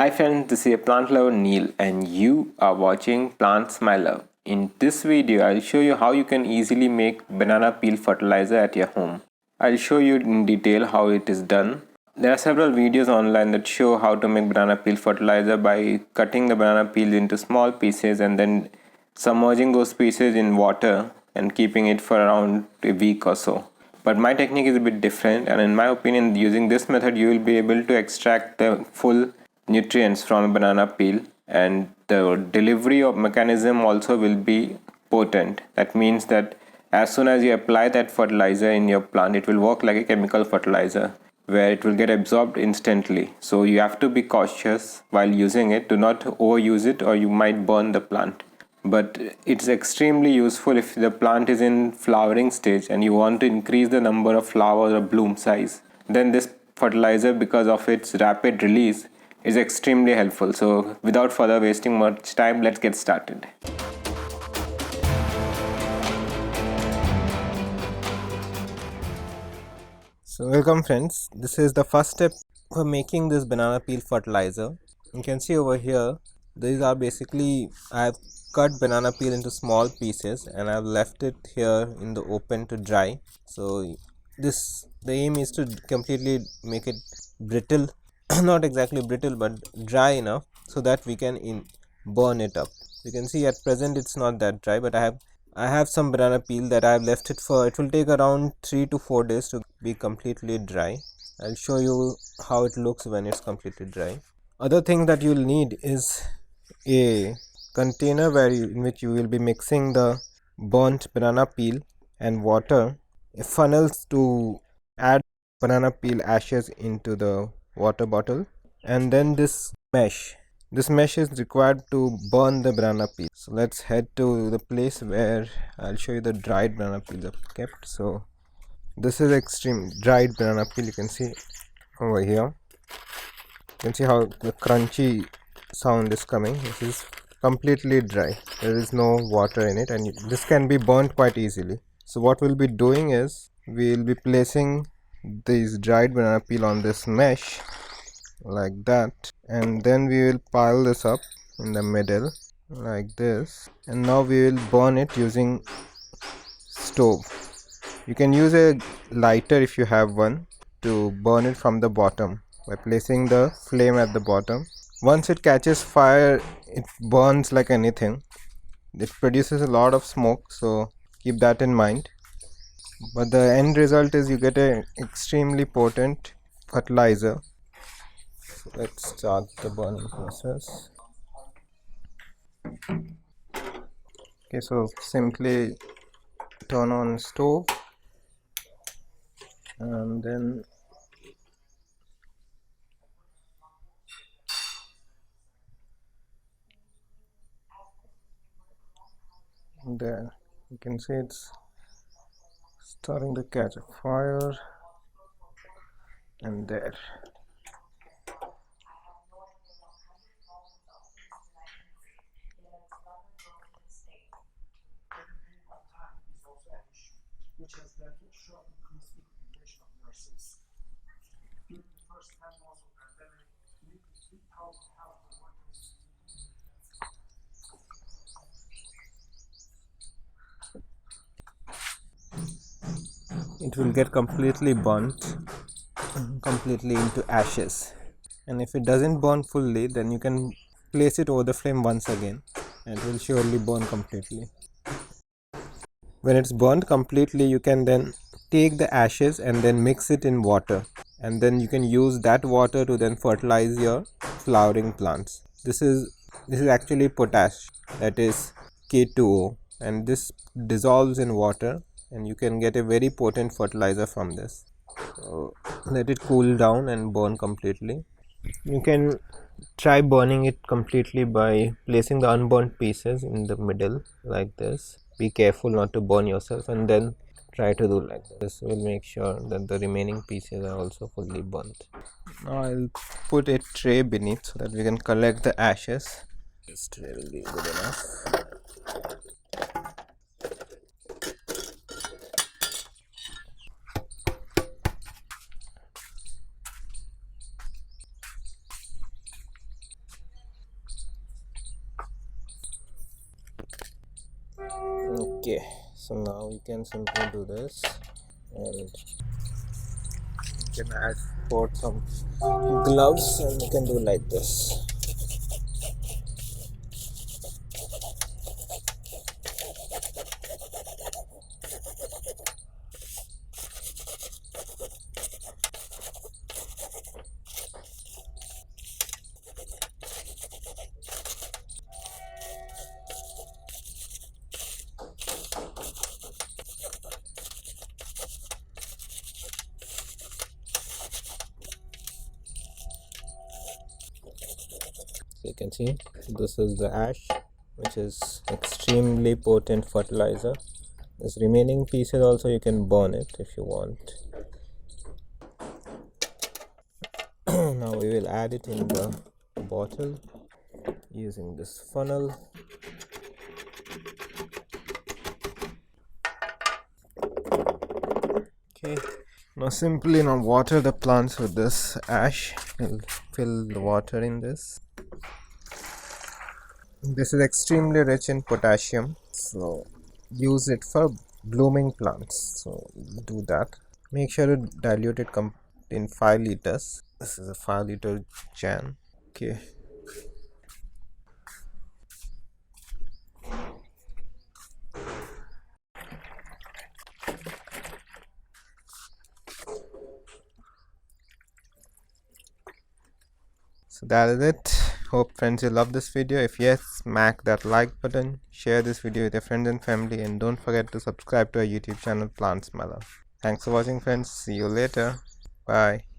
Hi friends, this is your plant lover Neil and you are watching Plants My Love. In this video, I'll show you how you can easily make banana peel fertilizer at your home. I'll show you in detail how it is done. There are several videos online that show how to make banana peel fertilizer by cutting the banana peels into small pieces and then submerging those pieces in water and keeping it for around a week or so. But my technique is a bit different, and in my opinion, using this method you will be able to extract the full nutrients from a banana peel, and the delivery of mechanism also will be potent. That means that as soon as you apply that fertilizer in your plant, it will work like a chemical fertilizer where it will get absorbed instantly. So you have to be cautious while using it. Do not overuse it or you might burn the plant. But it's extremely useful if the plant is in flowering stage and you want to increase the number of flowers or bloom size. Then this fertilizer, because of its rapid release, is extremely helpful. So without further wasting much time, let's get started. So welcome friends, this is the first step for making this banana peel fertilizer. You can see over here, these are basically, I have cut banana peel into small pieces and I have left it here in the open to dry. So the aim is to completely make it brittle, not exactly brittle but dry enough so that we can burn it up. You can see at present it's not that dry, but I have some banana peel that I have left it for. It will take around 3 to 4 days to be completely dry. I'll show you how it looks when it's completely dry. Other thing that you'll need is a container in which you will be mixing the burnt banana peel and water, funnels to add banana peel ashes into the water bottle, and then this mesh is required to burn the banana peel. So let's head to the place where I'll show you the dried banana peels are kept. So this is extreme dried banana peel. You can see over here, you can see how the crunchy sound is coming. This is completely dry, there is no water in it, and this can be burnt quite easily. So what we'll be doing is we'll be placing this dried banana peel on this mesh like that, and then we will pile this up in the middle like this, and now we will burn it using stove. You can use a lighter if you have one to burn it from the bottom by placing the flame at the bottom. Once it catches fire, it burns like anything. It produces a lot of smoke, so keep that in mind. But the end result is you get a extremely potent fertilizer. So let's start the burning process. Okay, so simply turn on stove and then there you can see it's starting to catch a fire, and there. It will get completely burnt, completely into ashes, and if it doesn't burn fully, then you can place it over the flame once again and it will surely burn completely. When it's burned completely, you can then take the ashes and then mix it in water, and then you can use that water to then fertilize your flowering plants. This is actually potash, that is K2O, and this dissolves in water and you can get a very potent fertilizer from this. So let it cool down and burn completely. You can try burning it completely by placing the unburnt pieces in the middle like this. Be careful not to burn yourself, and then try to do like this. This will make sure that the remaining pieces are also fully burnt. Now I'll put a tray beneath so that we can collect the ashes. This tray will be good enough. Okay, so now we can simply do this, and you can add for some gloves, and you can do like this. So you can see this is the ash, which is extremely potent fertilizer. This remaining pieces also you can burn it if you want. Now we will add it in the bottle using this funnel. Okay, now simply now water the plants with this ash. We'll fill the water in this. This is extremely rich in potassium, so use it for blooming plants. So do that. Make sure to dilute it in 5 liters. This is a 5-liter can. Okay. So that is it. Hope friends you love this video. If yes, smack that like button, share this video with your friends and family, and don't forget to subscribe to our YouTube channel Plant Smeller. Thanks for watching friends. See you later. Bye.